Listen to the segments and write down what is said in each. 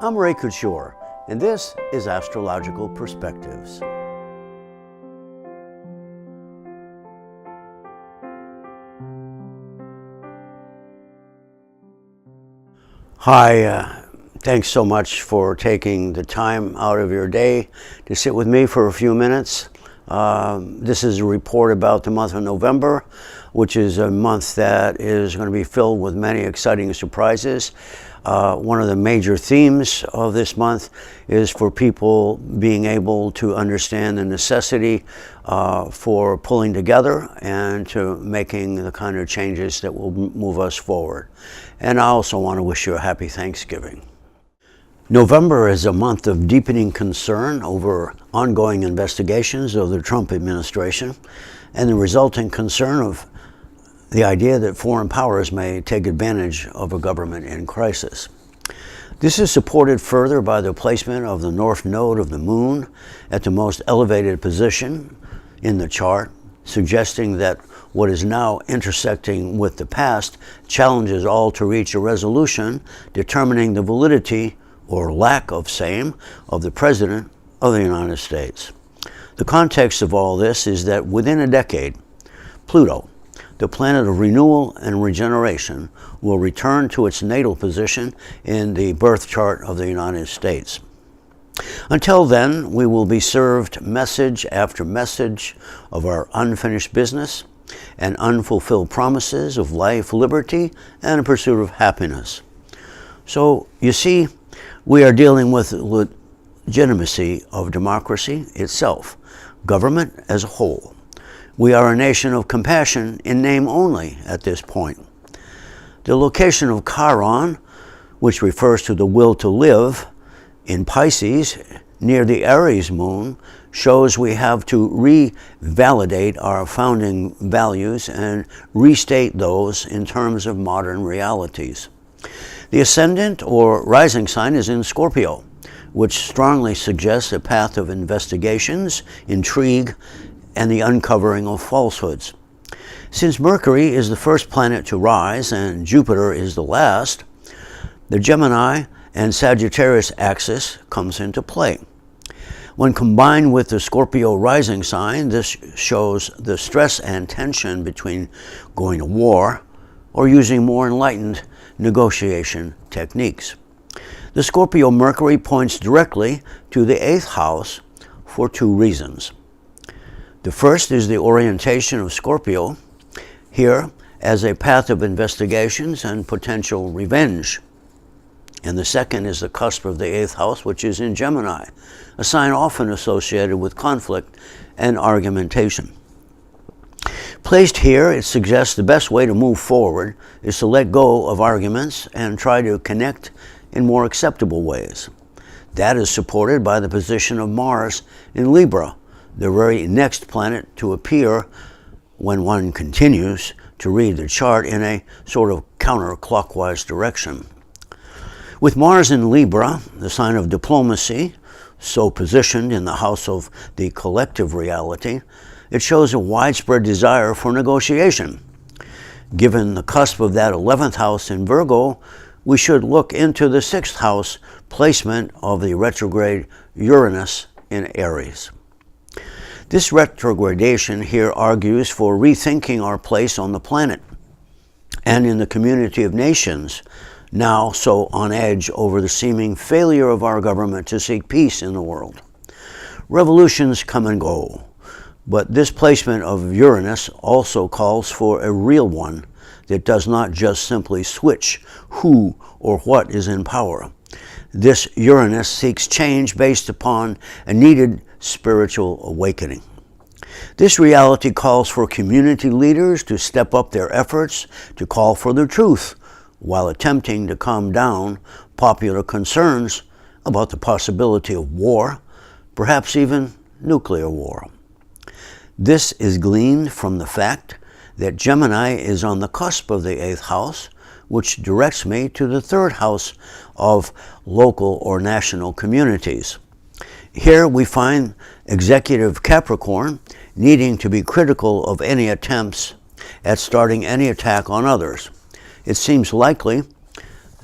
I'm Ray Couture, and this is Astrological Perspectives. Hi, thanks so much for taking the time out of your day to sit with me for a few minutes. This is a report about the month of November, which is a month that is going to be filled with many exciting surprises. One of the major themes of this month is for people being able to understand the necessity for pulling together and to making the kind of changes that will move us forward. And I also want to wish you a happy Thanksgiving. November is a month of deepening concern over ongoing investigations of the Trump administration and the resulting concern of the idea that foreign powers may take advantage of a government in crisis. This is supported further by the placement of the north node of the moon at the most elevated position in the chart, suggesting that what is now intersecting with the past challenges all to reach a resolution determining the validity or lack of same of the President of the United States. The context of all this is that within a decade, Pluto, the planet of renewal and regeneration, will return to its natal position in the birth chart of the United States. Until then, we will be served message after message of our unfinished business and unfulfilled promises of life, liberty, and a pursuit of happiness. So, you see, we are dealing with the legitimacy of democracy itself, government as a whole. We are a nation of compassion in name only at this point. The location of Chiron, which refers to the will to live, in Pisces, near the Aries moon, shows we have to revalidate our founding values and restate those in terms of modern realities. The ascendant or rising sign is in Scorpio, which strongly suggests a path of investigations, intrigue, and the uncovering of falsehoods. Since Mercury is the first planet to rise and Jupiter is the last, the Gemini and Sagittarius axis comes into play. When combined with the Scorpio rising sign, this shows the stress and tension between going to war or using more enlightened negotiation techniques. The Scorpio Mercury points directly to the 8th house for two reasons. The first is the orientation of Scorpio here as a path of investigations and potential revenge. And the second is the cusp of the 8th house, which is in Gemini, a sign often associated with conflict and argumentation. Placed here, it suggests the best way to move forward is to let go of arguments and try to connect in more acceptable ways. That is supported by the position of Mars in Libra, the very next planet to appear when one continues to read the chart in a sort of counterclockwise direction. With Mars in Libra, the sign of diplomacy, so positioned in the house of the collective reality, it shows a widespread desire for negotiation. Given the cusp of that 11th house in Virgo, we should look into the 6th house placement of the retrograde Uranus in Aries. This retrogradation here argues for rethinking our place on the planet and in the community of nations, now so on edge over the seeming failure of our government to seek peace in the world. Revolutions come and go, but this placement of Uranus also calls for a real one that does not just simply switch who or what is in power. This Uranus seeks change based upon a needed spiritual awakening. This reality calls for community leaders to step up their efforts to call for the truth while attempting to calm down popular concerns about the possibility of war, perhaps even nuclear war. This is gleaned from the fact that Gemini is on the cusp of the 8th house, which directs me to the 3rd house of local or national communities. Here we find executive Capricorn needing to be critical of any attempts at starting any attack on others. It seems likely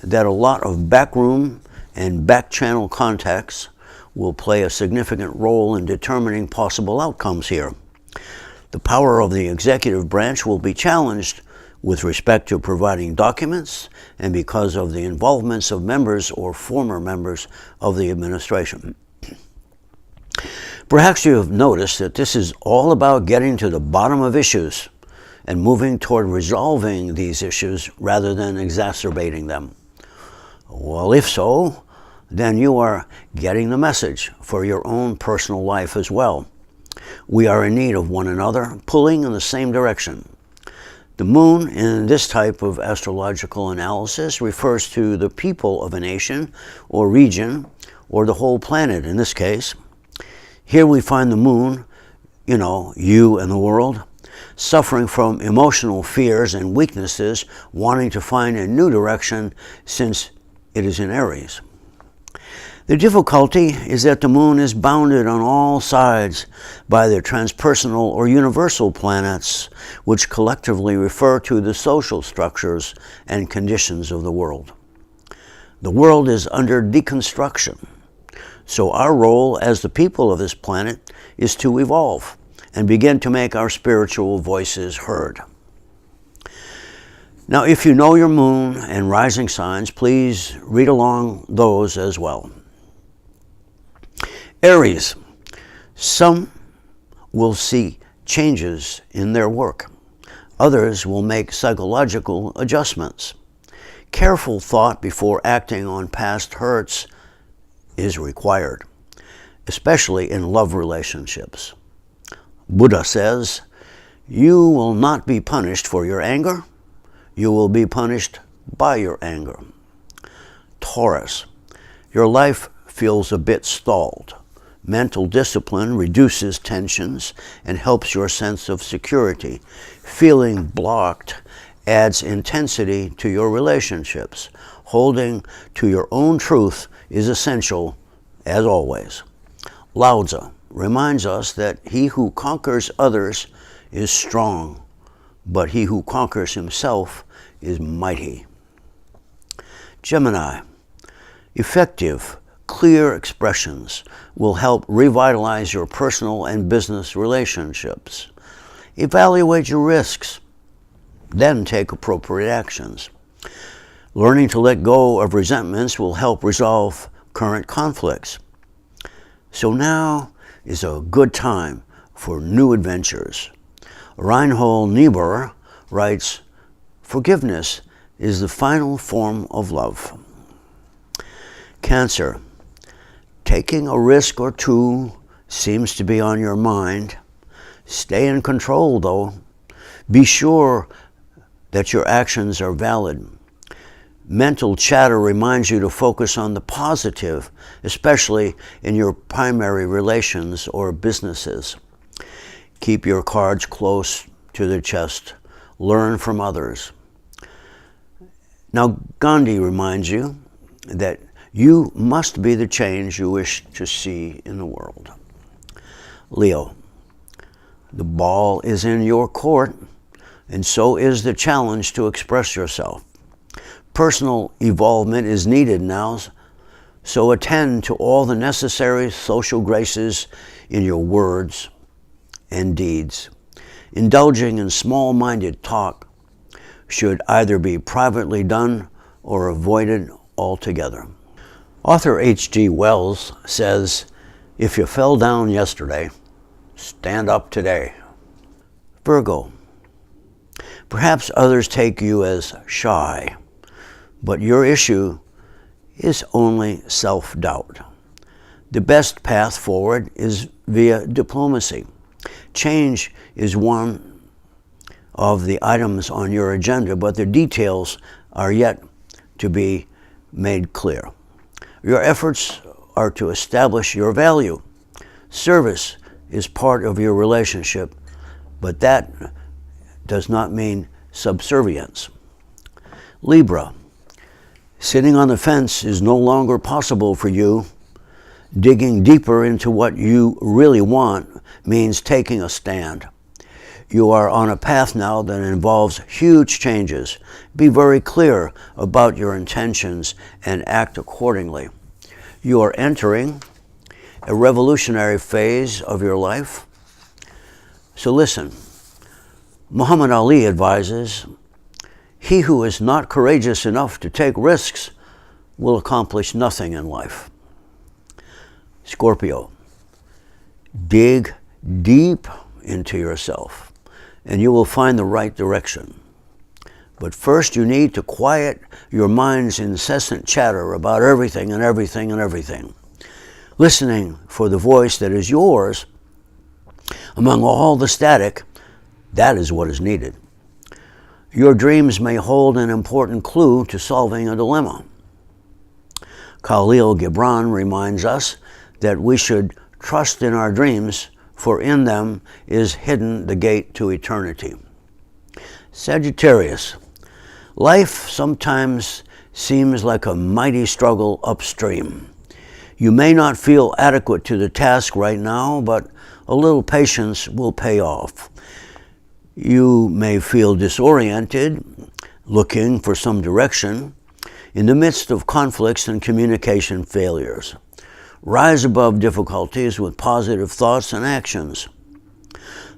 that a lot of backroom and back-channel contacts will play a significant role in determining possible outcomes here. The power of the executive branch will be challenged with respect to providing documents and because of the involvements of members or former members of the administration. Perhaps you have noticed that this is all about getting to the bottom of issues and moving toward resolving these issues rather than exacerbating them. Well, if so, then you are getting the message for your own personal life as well. We are in need of one another, pulling in the same direction. The moon in this type of astrological analysis refers to the people of a nation or region, or the whole planet in this case. Here we find the moon, you and the world, suffering from emotional fears and weaknesses, wanting to find a new direction since it is in Aries. The difficulty is that the moon is bounded on all sides by the transpersonal or universal planets, which collectively refer to the social structures and conditions of the world. The world is under deconstruction, so our role as the people of this planet is to evolve and begin to make our spiritual voices heard. Now, if you know your moon and rising signs, please read along those as well. Aries, some will see changes in their work. Others will make psychological adjustments. Careful thought before acting on past hurts is required, especially in love relationships. Buddha says, "You will not be punished for your anger. You will be punished by your anger." Taurus, your life feels a bit stalled. Mental discipline reduces tensions and helps your sense of security. Feeling blocked adds intensity to your relationships. Holding to your own truth is essential, as always. Lao Tzu reminds us that he who conquers others is strong, but he who conquers himself is mighty. Gemini, effective, clear expressions will help revitalize your personal and business relationships. Evaluate your risks, then take appropriate actions. Learning to let go of resentments will help resolve current conflicts. So now is a good time for new adventures. Reinhold Niebuhr writes, "Forgiveness is the final form of love." Cancer, taking a risk or two seems to be on your mind. Stay in control, though. Be sure that your actions are valid. Mental chatter reminds you to focus on the positive, especially in your primary relations or businesses. Keep your cards close to the chest. Learn from others. Now, Gandhi reminds you that you must be the change you wish to see in the world. Leo, the ball is in your court, and so is the challenge to express yourself. Personal evolvement is needed now, so attend to all the necessary social graces in your words and deeds. Indulging in small-minded talk should either be privately done or avoided altogether. Author H.G. Wells says, "If you fell down yesterday, stand up today." Virgo, perhaps others take you as shy, but your issue is only self-doubt. The best path forward is via diplomacy. Change is one of the items on your agenda, but the details are yet to be made clear. Your efforts are to establish your value. Service is part of your relationship, but that does not mean subservience. Libra, sitting on the fence is no longer possible for you. Digging deeper into what you really want means taking a stand. You are on a path now that involves huge changes. Be very clear about your intentions and act accordingly. You are entering a revolutionary phase of your life. So listen, Muhammad Ali advises, he who is not courageous enough to take risks will accomplish nothing in life. Scorpio, dig deep into yourself and you will find the right direction. But first you need to quiet your mind's incessant chatter about everything and everything and everything. Listening for the voice that is yours among all the static, that is what is needed. Your dreams may hold an important clue to solving a dilemma. Khalil Gibran reminds us that we should trust in our dreams, for in them is hidden the gate to eternity. Sagittarius, life sometimes seems like a mighty struggle upstream. You may not feel adequate to the task right now, but a little patience will pay off. You may feel disoriented, looking for some direction, in the midst of conflicts and communication failures. Rise above difficulties with positive thoughts and actions.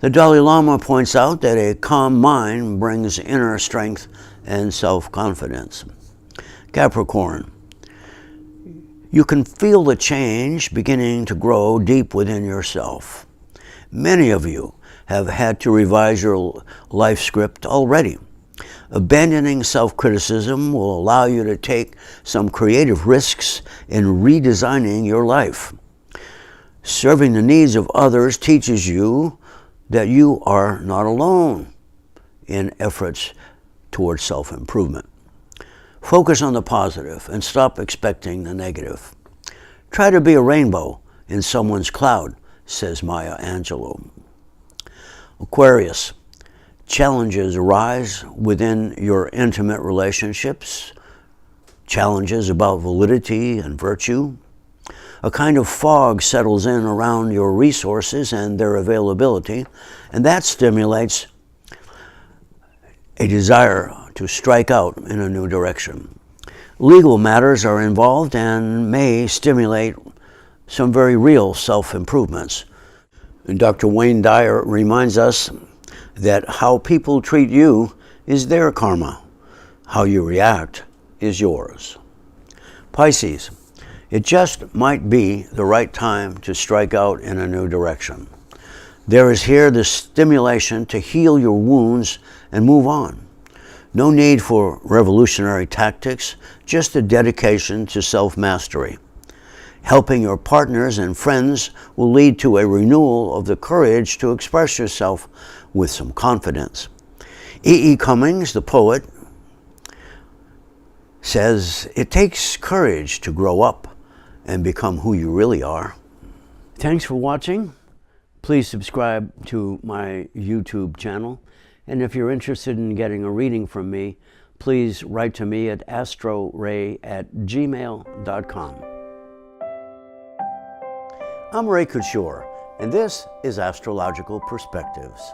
The Dalai Lama points out that a calm mind brings inner strength and self-confidence. Capricorn, you can feel the change beginning to grow deep within yourself. Many of you have had to revise your life script already. Abandoning self-criticism will allow you to take some creative risks in redesigning your life. Serving the needs of others teaches you that you are not alone in efforts towards self-improvement. Focus on the positive and stop expecting the negative. Try to be a rainbow in someone's cloud, says Maya Angelou. Aquarius, challenges arise within your intimate relationships, challenges about validity and virtue. A kind of fog settles in around your resources and their availability, and that stimulates a desire to strike out in a new direction. Legal matters are involved and may stimulate some very real self-improvements. And Dr. Wayne Dyer reminds us that how people treat you is their karma. How you react is yours. Pisces, it just might be the right time to strike out in a new direction. There is here the stimulation to heal your wounds and move on. No need for revolutionary tactics, just a dedication to self-mastery. Helping your partners and friends will lead to a renewal of the courage to express yourself with some confidence. E. E. Cummings, the poet, says, it takes courage to grow up and become who you really are. Thanks for watching. Please subscribe to my YouTube channel. And if you're interested in getting a reading from me, please write to me at astroray@gmail.com. I'm Ray Couture, and this is Astrological Perspectives.